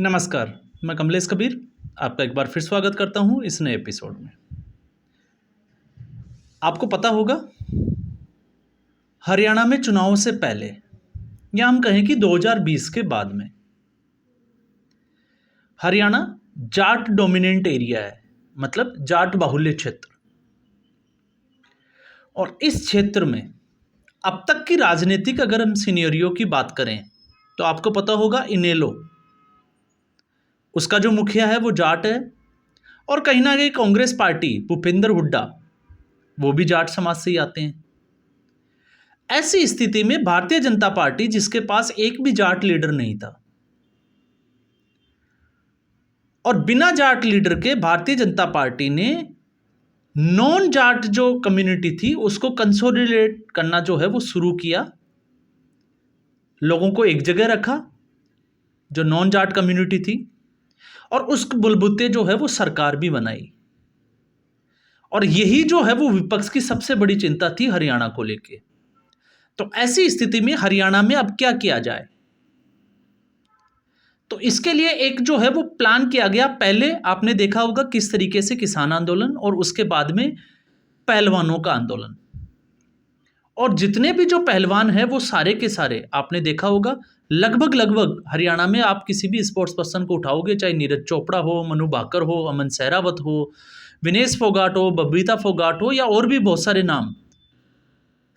नमस्कार, मैं कमलेश कबीर आपका एक बार फिर स्वागत करता हूं इस नए एपिसोड में। आपको पता होगा, हरियाणा में चुनाव से पहले या हम कहें कि 2020 के बाद में हरियाणा जाट डोमिनेंट एरिया है, मतलब जाट बाहुल्य क्षेत्र। और इस क्षेत्र में अब तक की राजनीतिक अगर हम सिनेरियो की बात करें तो आपको पता होगा इनेलो, उसका जो मुखिया है वो जाट है। और कहीं ना कहीं कांग्रेस पार्टी भूपेंद्र हुड्डा वो भी जाट समाज से ही आते हैं। ऐसी स्थिति में भारतीय जनता पार्टी, जिसके पास एक भी जाट लीडर नहीं था, और बिना जाट लीडर के भारतीय जनता पार्टी ने नॉन जाट जो कम्युनिटी थी उसको कंसोलिडेट करना जो है वो शुरू किया। लोगों को एक जगह रखा जो नॉन जाट कम्युनिटी थी, और उस बलबूते जो है वो सरकार भी बनाई। और यही जो है वो विपक्ष की सबसे बड़ी चिंता थी हरियाणा को लेके। तो ऐसी स्थिति में हरियाणा में अब क्या किया जाए, तो इसके लिए एक जो है वो प्लान किया गया। पहले आपने देखा होगा किस तरीके से किसान आंदोलन, और उसके बाद में पहलवानों का आंदोलन। और जितने भी जो पहलवान हैं वो सारे के सारे आपने देखा होगा, लगभग हरियाणा में आप किसी भी स्पोर्ट्स पर्सन को उठाओगे, चाहे नीरज चोपड़ा हो, मनु भाकर हो, अमन सहरावत हो, विनेश फोगाट हो, बबीता फोगाट हो, या और भी बहुत सारे नाम,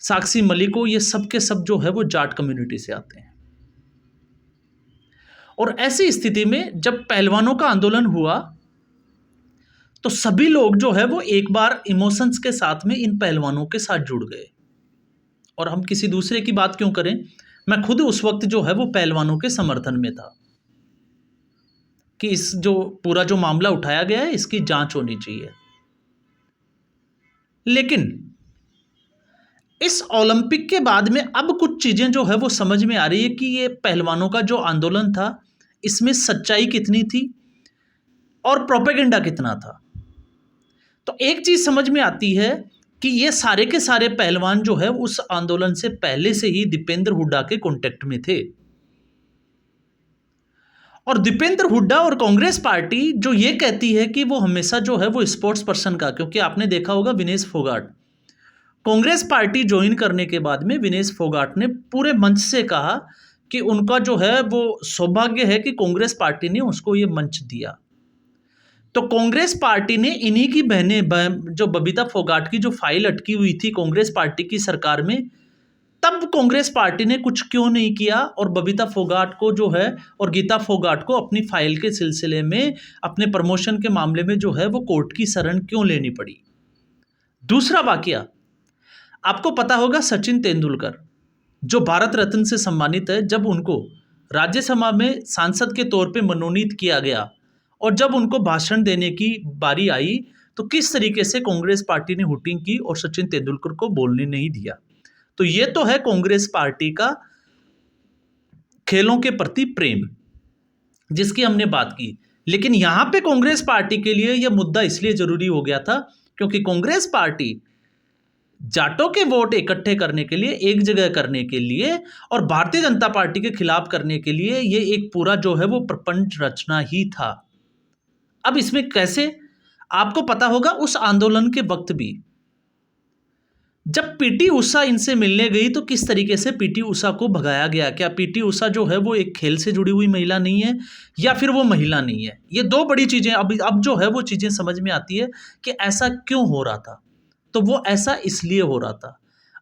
साक्षी मलिक हो, ये सब के सब जो है वो जाट कम्युनिटी से आते हैं। और ऐसी स्थिति में जब पहलवानों का आंदोलन हुआ तो सभी लोग जो है वो एक बार इमोशंस के साथ में इन पहलवानों के साथ जुड़ गए। और हम किसी दूसरे की बात क्यों करें, मैं खुद उस वक्त जो है वो पहलवानों के समर्थन में था कि इस जो पूरा जो मामला उठाया गया है इसकी जांच होनी चाहिए। लेकिन इस ओलंपिक के बाद में अब कुछ चीजें जो है वो समझ में आ रही है कि ये पहलवानों का जो आंदोलन था इसमें सच्चाई कितनी थी और प्रोपेगेंडा कितना था। तो एक चीज समझ में आती है कि ये सारे के सारे पहलवान जो है उस आंदोलन से पहले से ही दीपेंद्र हुड्डा के कांटेक्ट में थे। और दीपेंद्र हुड्डा और कांग्रेस पार्टी जो ये कहती है कि वो हमेशा जो है वो स्पोर्ट्स पर्सन का, क्योंकि आपने देखा होगा विनेश फोगाट कांग्रेस पार्टी ज्वाइन करने के बाद में विनेश फोगाट ने पूरे मंच से कहा कि उनका जो है वो सौभाग्य है कि कांग्रेस पार्टी ने उसको ये मंच दिया। तो कांग्रेस पार्टी ने इन्हीं की बहनें, जो बबीता फोगाट की जो फाइल अटकी हुई थी कांग्रेस पार्टी की सरकार में, तब कांग्रेस पार्टी ने कुछ क्यों नहीं किया और बबीता फोगाट को जो है और गीता फोगाट को अपनी फाइल के सिलसिले में अपने प्रमोशन के मामले में जो है वो कोर्ट की शरण क्यों लेनी पड़ी। दूसरा वाकया आपको पता होगा, सचिन तेंदुलकर जो भारत रत्न से सम्मानित है, जब उनको राज्यसभा में सांसद के तौर पे मनोनीत किया गया और जब उनको भाषण देने की बारी आई तो किस तरीके से कांग्रेस पार्टी ने हुटिंग की और सचिन तेंदुलकर को बोलने नहीं दिया। तो ये तो है कांग्रेस पार्टी का खेलों के प्रति प्रेम, जिसकी हमने बात की। लेकिन यहां पे कांग्रेस पार्टी के लिए यह मुद्दा इसलिए जरूरी हो गया था क्योंकि कांग्रेस पार्टी जाटों के वोट इकट्ठे करने के लिए, एक जगह करने के लिए और भारतीय जनता पार्टी के खिलाफ करने के लिए ये एक पूरा जो है वो प्रपंच रचना ही था। अब इसमें कैसे, आपको पता होगा उस आंदोलन के वक्त भी जब पीटी उषा इनसे मिलने गई तो किस तरीके से पीटी उषा को भगाया गया। क्या पीटी उषा जो है वो एक खेल से जुड़ी हुई महिला नहीं है या फिर वो महिला नहीं है? ये दो बड़ी चीजें अब जो है वो चीजें समझ में आती है कि ऐसा क्यों हो रहा था। तो वो ऐसा इसलिए हो रहा था।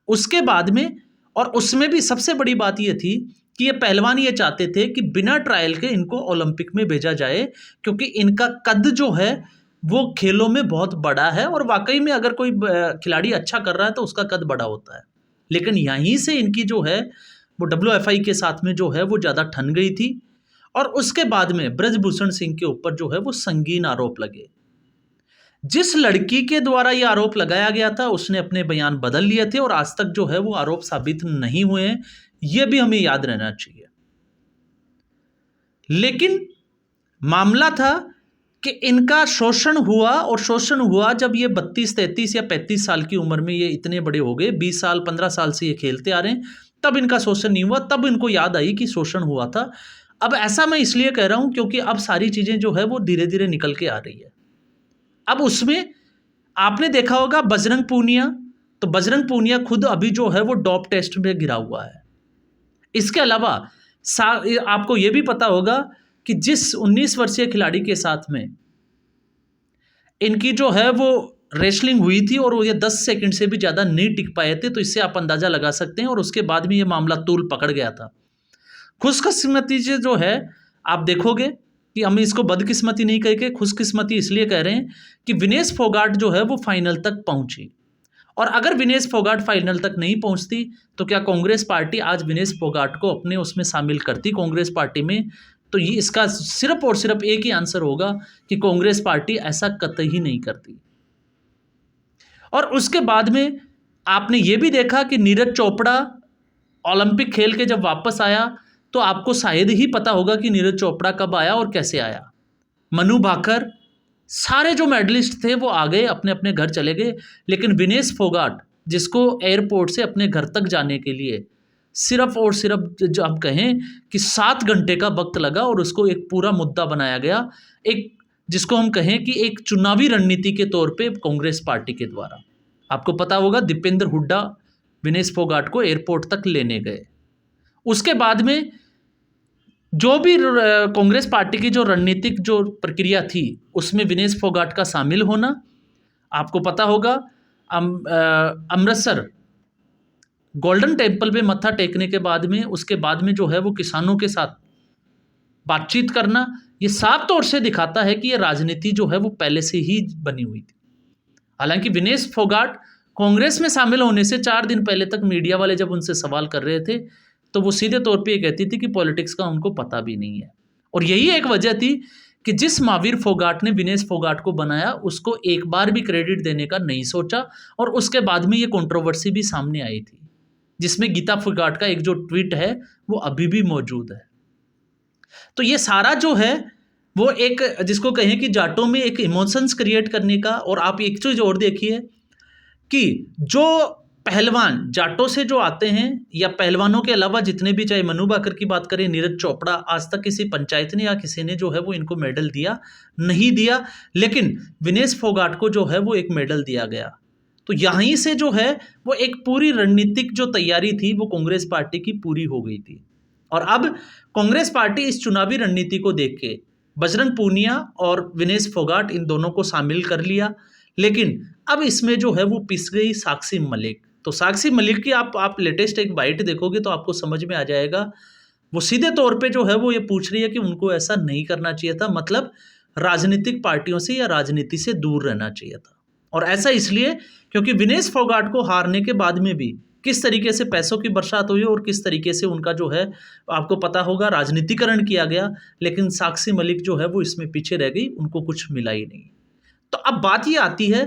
उसके बाद में, और उसमें भी सबसे बड़ी बात ये थी कि ये पहलवान ये चाहते थे कि बिना ट्रायल के इनको ओलंपिक में भेजा जाए, क्योंकि इनका कद जो है वो खेलों में बहुत बड़ा है और वाकई में अगर कोई खिलाड़ी अच्छा कर रहा है तो उसका कद बड़ा होता है। लेकिन यहीं से इनकी जो है वो WFI के साथ में जो है वो ज़्यादा ठन गई थी। और उसके बाद में ब्रजभूषण सिंह के ऊपर जो है वो संगीन आरोप लगे। जिस लड़की के द्वारा ये आरोप लगाया गया था उसने अपने बयान बदल लिए थे और आज तक जो है वो आरोप साबित नहीं हुए हैं, ये भी हमें याद रहना चाहिए। लेकिन मामला था कि इनका शोषण हुआ, और शोषण हुआ जब ये 32, 33 या 35 साल की उम्र में ये इतने बड़े हो गए, 20 साल 15 साल से ये खेलते आ रहे हैं, तब इनका शोषण नहीं हुआ। तब इनको याद आई कि शोषण हुआ था। अब ऐसा मैं इसलिए कह रहा हूं क्योंकि अब सारी चीज़ें जो है वो धीरे धीरे निकल के आ रही है। अब उसमें आपने देखा होगा बजरंग पूनिया, तो बजरंग पूनिया खुद अभी जो है वो डोप टेस्ट में गिरा हुआ है। इसके अलावा आपको ये भी पता होगा कि जिस 19 वर्षीय खिलाड़ी के साथ में इनकी जो है वो रेसलिंग हुई थी और वो ये 10 सेकंड से भी ज़्यादा नहीं टिक पाए थे, तो इससे आप अंदाज़ा लगा सकते हैं। और उसके बाद भी ये मामला तूल पकड़ गया था। खुशकिस्मती से जो है आप देखोगे कि हम इसको बदकिस्मती नहीं कह के खुशकिस्मती इसलिए कह रहे हैं कि विनेश फोगाट जो है वो फाइनल तक पहुंची। और अगर विनेश फोगाट फाइनल तक नहीं पहुंचती तो क्या कांग्रेस पार्टी आज विनेश फोगाट को अपने उसमें शामिल करती कांग्रेस पार्टी में? तो ये इसका सिर्फ और सिर्फ एक ही आंसर होगा कि कांग्रेस पार्टी ऐसा कतई नहीं करती। और उसके बाद में आपने ये भी देखा कि नीरज चोपड़ा ओलंपिक खेल के जब वापस आया तो आपको शायद ही पता होगा कि नीरज चोपड़ा कब आया और कैसे आया। मनु भाकर, सारे जो मेडलिस्ट थे वो आ गए, अपने अपने घर चले गए, लेकिन विनेश फोगाट जिसको एयरपोर्ट से अपने घर तक जाने के लिए सिर्फ और सिर्फ जो आप कहें कि 7 घंटे का वक्त लगा और उसको एक पूरा मुद्दा बनाया गया, एक जिसको हम कहें कि एक चुनावी रणनीति के तौर पे कांग्रेस पार्टी के द्वारा। आपको पता होगा दीपेंद्र हुड्डा विनेश फोगाट को एयरपोर्ट तक लेने गए। उसके बाद में जो भी कांग्रेस पार्टी की जो रणनीतिक जो प्रक्रिया थी उसमें विनेश फोगाट का शामिल होना, आपको पता होगा अमृतसर गोल्डन टेम्पल पे मत्था टेकने के बाद में उसके बाद में जो है वो किसानों के साथ बातचीत करना, ये साफ तौर से दिखाता है कि ये राजनीति जो है वो पहले से ही बनी हुई थी। हालांकि विनेश फोगाट कांग्रेस में शामिल होने से 4 दिन पहले तक मीडिया वाले जब उनसे सवाल कर रहे थे तो वो सीधे तौर पे ये कहती थी कि पॉलिटिक्स का उनको पता भी नहीं है। और यही एक वजह थी कि जिस महावीर फोगाट ने विनेश फोगाट को बनाया उसको एक बार भी क्रेडिट देने का नहीं सोचा। और उसके बाद में ये कंट्रोवर्सी भी सामने आई थी जिसमें गीता फोगाट का एक जो ट्वीट है वो अभी भी मौजूद है। तो ये सारा जो है वो एक जिसको कहें कि जाटों में एक इमोशंस क्रिएट करने का। और आप एक चीज़ और देखिए कि जो पहलवान जाटों से जो आते हैं या पहलवानों के अलावा जितने भी, चाहे मनु भाकर की बात करें, नीरज चोपड़ा, आज तक किसी पंचायत ने या किसी ने जो है वो इनको मेडल दिया नहीं दिया, लेकिन विनेश फोगाट को जो है वो एक मेडल दिया गया। तो यहीं से जो है वो एक पूरी रणनीतिक जो तैयारी थी वो कांग्रेस पार्टी की पूरी हो गई थी। और अब कांग्रेस पार्टी इस चुनावी रणनीति को देख के बजरंग पूनिया और विनेश फोगाट इन दोनों को शामिल कर लिया, लेकिन अब इसमें जो है वो पिस गई साक्षी मलिक। तो साक्षी मलिक की आप लेटेस्ट एक बाइट देखोगे तो आपको समझ में आ जाएगा। वो सीधे तौर पे जो है वो ये पूछ रही है कि उनको ऐसा नहीं करना चाहिए था, मतलब राजनीतिक पार्टियों से या राजनीति से दूर रहना चाहिए था। और ऐसा इसलिए क्योंकि विनेश फोगाट को हारने के बाद में भी किस तरीके से पैसों की बरसात हुई और किस तरीके से उनका जो है आपको पता होगा राजनीतिकरण किया गया, लेकिन साक्षी मलिक जो है वो इसमें पीछे रह गई, उनको कुछ मिला ही नहीं। तो अब बात ये आती है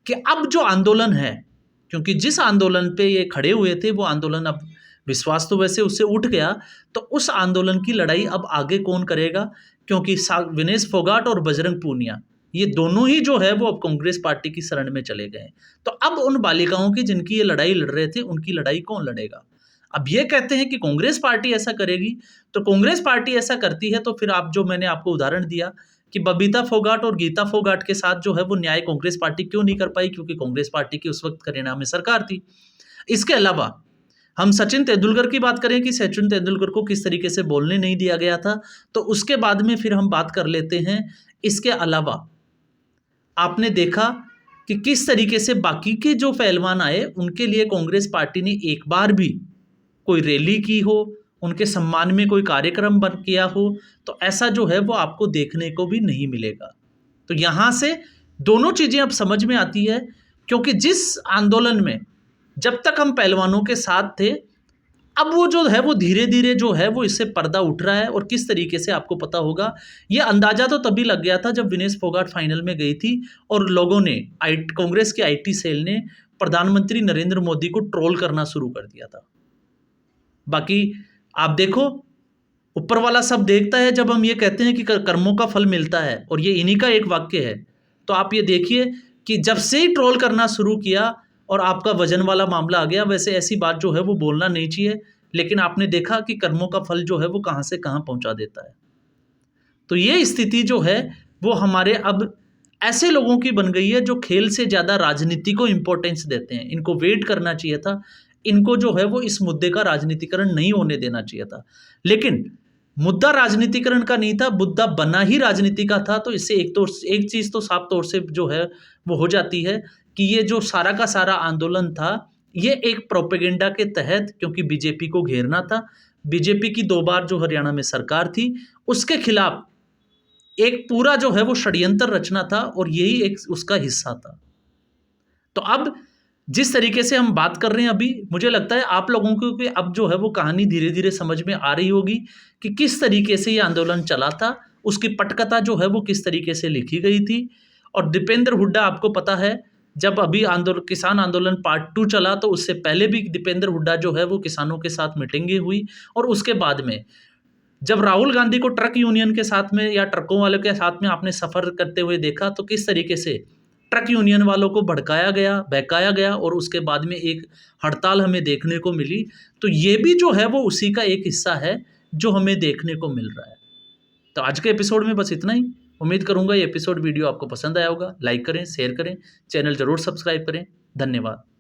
कि अब जो आंदोलन है, क्योंकि जिस आंदोलन पे ये खड़े हुए थे वो आंदोलन अब विश्वास तो वैसे उससे उठ गया, तो उस आंदोलन की लड़ाई अब आगे कौन करेगा? क्योंकि विनेश फोगाट और बजरंग पूनिया ये दोनों ही जो है वो अब कांग्रेस पार्टी की शरण में चले गए। तो अब उन बालिकाओं की जिनकी ये लड़ाई लड़ रहे थे उनकी लड़ाई कौन लड़ेगा? अब ये कहते हैं कि कांग्रेस पार्टी ऐसा करेगी, तो कांग्रेस पार्टी ऐसा करती है तो फिर आप जो मैंने आपको उदाहरण दिया कि बबीता फोगाट और गीता फोगाट के साथ जो है वो न्याय कांग्रेस पार्टी क्यों नहीं कर पाई? क्योंकि कांग्रेस पार्टी की उस वक्त हरियाणा में सरकार थी। इसके अलावा हम सचिन तेंदुलकर की बात करें कि सचिन तेंदुलकर को किस तरीके से बोलने नहीं दिया गया था, तो उसके बाद में फिर हम बात कर लेते हैं। इसके अलावा आपने देखा कि किस तरीके से बाकी के जो पहलवान आए उनके लिए कांग्रेस पार्टी ने एक बार भी कोई रैली की हो, उनके सम्मान में कोई कार्यक्रम बन किया हो, तो ऐसा जो है वो आपको देखने को भी नहीं मिलेगा। तो यहाँ से दोनों चीज़ें अब समझ में आती है, क्योंकि जिस आंदोलन में जब तक हम पहलवानों के साथ थे, अब वो जो है वो धीरे धीरे जो है वो इससे पर्दा उठ रहा है। और किस तरीके से आपको पता होगा, ये अंदाज़ा तो तभी लग गया था जब विनेश फोगाट फाइनल में गई थी और लोगों ने कांग्रेस के IT सेल ने प्रधानमंत्री नरेंद्र मोदी को ट्रोल करना शुरू कर दिया था। बाकी आप देखो, ऊपर वाला सब देखता है जब हम ये कहते हैं कि कर्मों का फल मिलता है, और ये इन्हीं का एक वाक्य है। तो आप ये देखिए कि जब से ही ट्रोल करना शुरू किया और आपका वजन वाला मामला आ गया, वैसे ऐसी बात जो है वो बोलना नहीं चाहिए, लेकिन आपने देखा कि कर्मों का फल जो है वो कहाँ से कहाँ पहुँचा देता है। तो ये स्थिति जो है वो हमारे अब ऐसे लोगों की बन गई है जो खेल से ज़्यादा राजनीति को इम्पोर्टेंस देते हैं। इनको वेट करना चाहिए था, इनको जो है वो इस मुद्दे का राजनीतिकरण नहीं होने देना चाहिए था। लेकिन मुद्दा राजनीतिकरण का नहीं था, मुद्दा बना ही राजनीति का था। तो इससे एक चीज़ तो साफ तौर से जो है वो हो जाती है कि ये जो सारा का सारा आंदोलन था, ये एक प्रोपेगेंडा के तहत, क्योंकि बीजेपी को घेरना था, बीजेपी की 2 बार जो हरियाणा में सरकार थी, उसके खिलाफ एक पूरा जो है वो षड्यंत्र रचना था और यही एक उसका हिस्सा था। तो अब जिस तरीके से हम बात कर रहे हैं अभी, मुझे लगता है आप लोगों को कि अब जो है वो कहानी धीरे-धीरे समझ में आ रही होगी कि किस तरीके से ये आंदोलन चला था, उसकी पटकथा जो है वो किस तरीके से लिखी गई थी। और दीपेंद्र हुड्डा, आपको पता है, जब अभी किसान आंदोलन पार्ट 2 चला, तो उससे पहले भी दीपेंद्र हुड्डा जो है वो किसानों के साथ मीटिंगें हुई, और उसके बाद में जब राहुल गांधी को ट्रक यूनियन के साथ में या ट्रकों वालों के साथ में आपने सफ़र करते हुए देखा, तो किस तरीके से ट्रक यूनियन वालों को भड़काया गया, बहकाया गया, और उसके बाद में एक हड़ताल हमें देखने को मिली। तो ये भी जो है वो उसी का एक हिस्सा है जो हमें देखने को मिल रहा है। तो आज के एपिसोड में बस इतना ही। उम्मीद करूंगा ये एपिसोड वीडियो आपको पसंद आया होगा। लाइक करें, शेयर करें, चैनल ज़रूर सब्सक्राइब करें। धन्यवाद।